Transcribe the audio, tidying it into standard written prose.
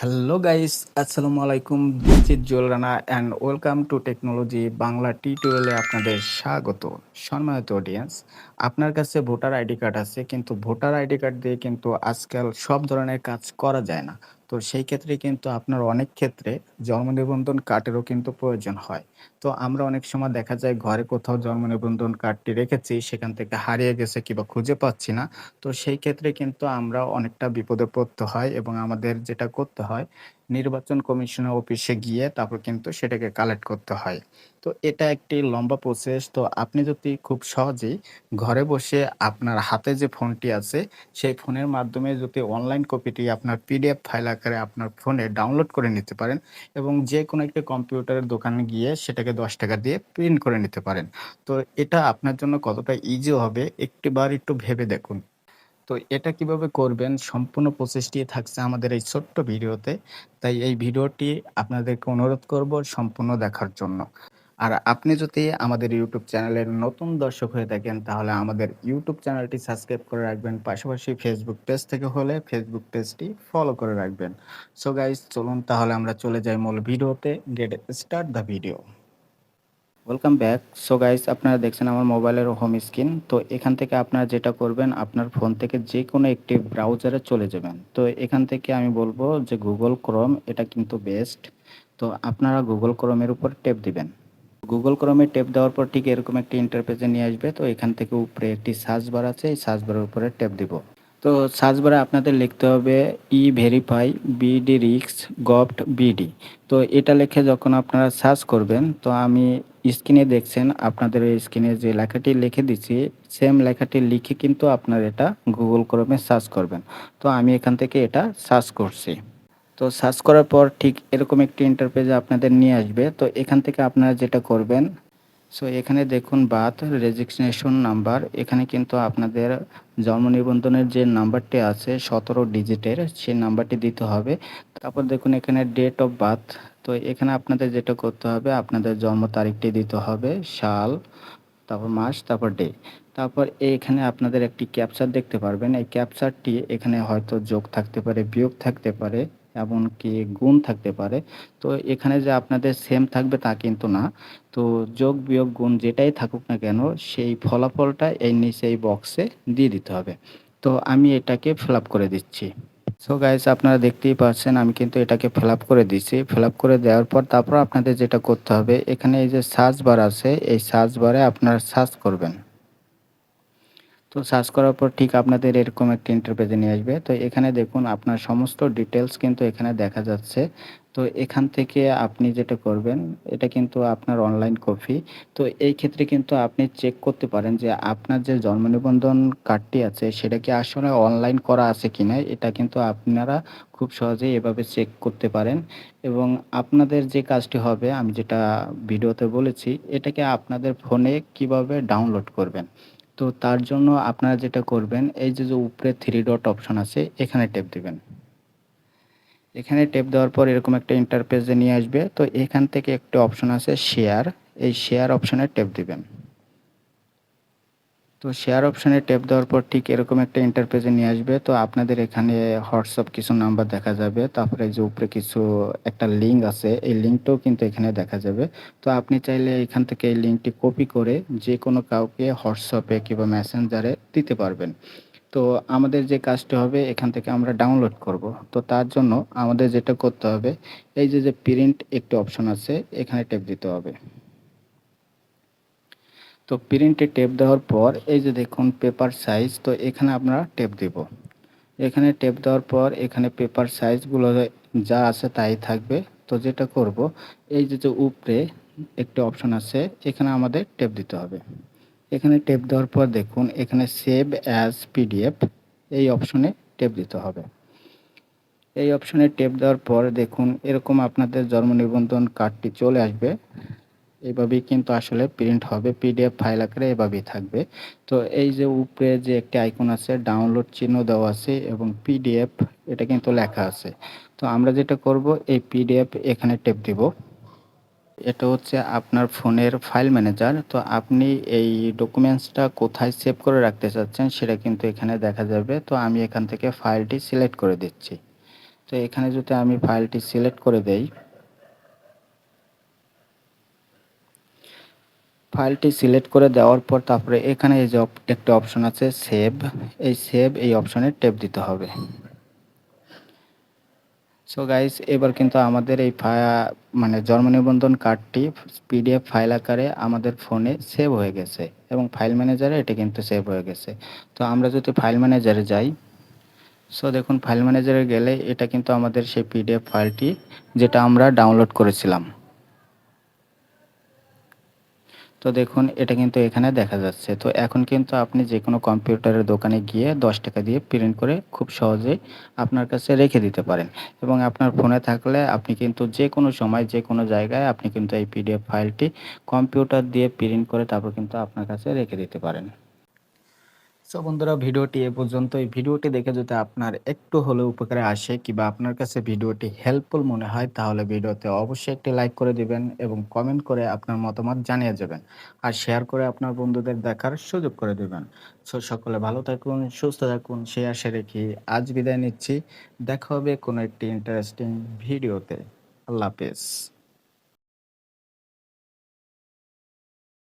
Hello guys, আসসালামু আলাইকুম। This is Jewel Rana and welcome to technology Bangla টিউটোরিয়ালে আপনাদের স্বাগত। সম্মানিত অডিয়েন্স, আপনার কাছে ভোটার আইডি কার্ড আছে, কিন্তু ভোটার আইডি কার্ড দিয়ে কিন্তু আজকাল সব ধরনের কাজ করা যায় না। তো সেই ক্ষেত্রে কিন্তু আপনার অনেক ক্ষেত্রে জন্ম নিবন্ধন কার্ডেরও কিন্তু প্রয়োজন হয়। তো আমরা অনেক সময় দেখা যায় ঘরে কোথাও জন্ম নিবন্ধন কার্ডটি রেখেছি, সেখান থেকে হারিয়ে গেছে কিংবা খুঁজে পাচ্ছি না। তো সেই ক্ষেত্রে কিন্তু আমরা অনেকটা বিপদে পড়তে হয় এবং আমাদের যেটা করতে হয়, নির্বাচন কমিশনের অফিসে গিয়ে তারপর কিন্তু সেটাকে কালেক্ট করতে হয়। তো এটা একটি লম্বা প্রসেস। তো আপনি যদি খুব সহজেই ঘরে বসে আপনার হাতে যে ফোনটি আছে, সেই ফোনের মাধ্যমে যদি অনলাইন কপিটি আপনার পিডিএফ ফাইল আকারে আপনার ফোনে ডাউনলোড করে নিতে পারেন এবং যেকোনো একটি কম্পিউটারের দোকানে গিয়ে সেটাকে ৳১০ দিয়ে প্রিন্ট করে নিতে পারেন। তো এটা আপনার জন্য কতটা ইজি হবে একটিবার একটু ভেবে দেখুন। তো এটা কিভাবে করবেন সম্পূর্ণ প্রসেসটি থাকছে আমাদের এই ছোট্ট ভিডিওতে। তাই এই ভিডিওটি আপনাদেরকে অনুরোধ করব সম্পূর্ণ দেখার জন্য। আর আপনি যদি আমাদের ইউটিউব চ্যানেলের নতুন দর্শক হয়ে থাকেন তাহলে আমাদের ইউটিউব চ্যানেলটি সাবস্ক্রাইব করে রাখবেন। পাশাপাশি ফেসবুক পেজ থেকে হলে ফেসবুক পেজটি ফলো করে রাখবেন। সো গাইস, চলুন তাহলে আমরা চলে যাই মূল ভিডিওতে। Get start the video. Welcome back. So guys, আপনারা দেখছেন আমার মোবাইলের হোম স্ক্রিন। তো এখান থেকে আপনারা যেটা করবেন, আপনার ফোন থেকে যে কোনো একটি ব্রাউজারে চলে যাবেন। তো এখান থেকে আমি বলবো যে গুগল ক্রোম, এটা কিন্তু বেস্ট। তো আপনারা গুগল ক্রোমের উপর ট্যাপ দিবেন। গুগল ক্রোমে ট্যাপ দেওয়ার পর ঠিক এরকম একটি ইন্টারফেসে নিয়ে আসবে। তো এখান থেকে উপরে একটি সার্চ বার আছে, এই সার্চ বারের উপরে ট্যাপ দিব। তো সার্চ বারে আপনাদের লিখতে হবে ই-ভেরিফাই বিডি রিস্ক গভট বিডি। তো এটা লিখে যখন আপনারা সার্চ করবেন, তো আমি স্ক্রিনে দেখছেন আপনাদের এই স্ক্রিনে যে লেখাটি লিখে দিচ্ছি, সেম লেখাটি লিখে কিন্তু আপনারা এটা গুগল ক্রোমে সার্চ করবেন। তো আমি এখান থেকে এটা সার্চ করছি। তো সার্চ করার পর ঠিক এরকম একটি ইন্টারপেজে আপনাদের নিয়ে আসবে। তো এখান থেকে আপনারা যেটা করবেন, সো এখানে দেখুন বার্থ রেজিস্ট্রেশন নাম্বার, এখানে কিন্তু আপনাদের জন্ম নিবন্ধনের যে নাম্বারটি আছে 17 ডিজিটের, সেই নাম্বারটি দিতে হবে। তারপর দেখুন এখানে ডেট অফ বার্থ। তো এখানে আপনাদের যেটা করতে হবে, আপনাদের জন্ম তারিখটি দিতে হবে, সাল, তারপর মাস, তারপর ডে। তারপর এইখানে আপনাদের একটি ক্যাপচার দেখতে পারবেন। এই ক্যাপচারটি এখানে হয়তো যোগ থাকতে পারে, বিয়োগ থাকতে পারে, এমনকি গুণ থাকতে পারে। তো এখানে যে আপনাদের সেম থাকবে তা কিন্তু না। তো যোগ, বিয়োগ, গুণ যেটাই থাকুক না কেন, সেই ফলাফলটা এই নিচে এই বক্সে দিয়ে দিতে হবে। তো আমি এটাকে ফিল আপ করে দিচ্ছি। সো গাইস, আপনারা দেখতেই পাচ্ছেন আমি কিন্তু এটাকে ফিল আপ করে দিছি। ফিল আপ করে দেওয়ার পর তারপর আপনাদের যেটা করতে হবে, এখানে এই যে সার্চ বার আছে, এই সার্চ বারে আপনারা সার্চ করবেন। তো সার্চ করার পর ঠিক আপনাদের এরকম একটা ইন্টারপেজে নিয়ে আসবে। তো এখানে দেখুন আপনার সমস্ত ডিটেইলস কিন্তু এখানে দেখা যাচ্ছে। তো এখান থেকে আপনি যেটা করবেন, এটা কিন্তু আপনার অনলাইন কপি। তো এই ক্ষেত্রে কিন্তু আপনি চেক করতে পারেন যে আপনার যে জন্ম নিবন্ধন কার্ডটি আছে সেটা কি আসলে অনলাইন করা আছে কিনা। এটা কিন্তু আপনারা খুব সহজেই এভাবে চেক করতে পারেন এবং আপনাদের যে কাজটি হবে, আমি যেটা ভিডিওতে বলেছি, এটাকে আপনাদের ফোনে কিভাবে ডাউনলোড করবেন। তো তার জন্য আপনারা যেটা করবেন, এই যে উপরে 3 ডট অপশন আছে, এখানে ট্যাপ দিবেন। এখানে ট্যাপ দেওয়ার পর এরকম একটা ইন্টারফেসে নিয়ে আসবে। তো এখান থেকে একটা অপশন আছে শেয়ার, এই শেয়ার অপশনে ট্যাপ দিবেন। তো শেয়ার অপশনে ট্যাপ দেওয়ার পর ঠিক এরকম একটা ইন্টারফেসে নিয়ে আসবে। তো আপনাদের এখানে হোয়াটসঅ্যাপ কিছু নাম্বার দেখা যাবে। তারপরে এই যে উপরে কিছু একটা লিঙ্ক আছে, এই লিঙ্কটাও কিন্তু এখানে দেখা যাবে। তো আপনি চাইলে এখান থেকে এই লিঙ্কটি কপি করে যেকোনো কাউকে হোয়াটসঅ্যাপে কিংবা মেসেঞ্জারে দিতে পারবেন। তো আমাদের যে কাজটি হবে, এখান থেকে আমরা ডাউনলোড করব। তো তার জন্য আমাদের যেটা করতে হবে, এই যে প্রিন্ট একটি অপশন আছে, এখানে ট্যাপ দিতে হবে। তো প্রিন্টে ট্যাপ দেওয়ার পর এই যে দেখুন পেপার সাইজ, তো এখানে আমরা ট্যাপ দেব। এখানে ট্যাপ দেওয়ার পর এখানে পেপার সাইজগুলো যা আছে তাই থাকবে। তো যেটা করব, এই যে উপরে একটি অপশন আছে, এখানে আমাদের ট্যাপ দিতে হবে। এখানে ট্যাপ দেওয়ার পর দেখুন এখানে সেভ অ্যাজ পিডিএফ, এই অপশনে ট্যাপ দিতে হবে। এই অপশনে ট্যাপ দেওয়ার পর দেখুন এরকম আপনাদের জন্ম নিবন্ধন কার্ডটি চলে আসবে। এভাবেই কিন্তু আসলে প্রিন্ট হবে, পিডিএফ ফাইল আকারে এভাবেই থাকবে। তো এই যে উপরে যে একটি আইকন আছে, ডাউনলোড চিহ্ন দেওয়া আছে এবং পিডিএফ, এটা কিন্তু লেখা আছে। তো আমরা যেটা করব, এই পিডিএফ এখানে ট্যাপ দিব। এটা হচ্ছে আপনার ফোনের ফাইল ম্যানেজার। তো আপনি এই ডকুমেন্টসটা কোথায় সেভ করে রাখতে চাচ্ছেন সেটা কিন্তু এখানে দেখা যাবে। তো আমি এখান থেকে ফাইলটি সিলেক্ট করে দিচ্ছি। তো তো এখানে যদি আমি ফাইলটি সিলেক্ট করে দেই, ফাইলটি সিলেক্ট করে দেওয়ার পর তারপরে এখানে এই যে একটা অপশন আছে সেভ, এই অপশনে ট্যাপ দিতে হবে। সো গাইস, এবার কিন্তু আমাদের এই মানে জন্ম নিবন্ধন কার্ডটি পিডিএফ ফাইল আকারে আমাদের ফোনে সেভ হয়ে গেছে এবং ফাইল ম্যানেজারে এটা কিন্তু সেভ হয়ে গেছে। তো আমরা যদি ফাইল ম্যানেজারে যাই, সো দেখুন ফাইল ম্যানেজারে গেলে এটা কিন্তু আমাদের সেই পিডিএফ ফাইলটি যেটা আমরা ডাউনলোড করেছিলাম। তো দেখুন এটা কিন্তু এখানে দেখা যাচ্ছে। তো এখন কিন্তু আপনি যে কোনো কম্পিউটারের দোকানে গিয়ে 10 টাকা দিয়ে প্রিন্ট করে খুব সহজেই আপনার কাছে রেখে দিতে পারেন এবং আপনার ফোনে থাকলে আপনি কিন্তু যে কোনো সময় যে কোনো জায়গায় আপনি কিন্তু এই পিডিএফ ফাইলটি কম্পিউটার দিয়ে প্রিন্ট করে তারপর কিন্তু আপনার কাছে রেখে দিতে পারেন। সো বন্ধুরা, ভিডিওটি এ পর্যন্ত। এই ভিডিওটি দেখে যদি আপনার একটু হলেও উপকারে আসে কিংবা আপনার কাছে ভিডিওটি হেল্পফুল মনে হয়, তাহলে ভিডিওতে অবশ্যই একটি লাইক করে দিবেন এবং কমেন্ট করে আপনার মতামত জানিয়ে যাবেন। আর শেয়ার করে আপনার বন্ধুদের দেখার সুযোগ করে দিবেন। সো সকলে ভালো থাকুন, সুস্থ থাকুন, সেই আশা রেখে আজ বিদায় নিচ্ছি। দেখা হবে কোনো একটি ইন্টারেস্টিং ভিডিওতে। আল্লাহ হাফেজ।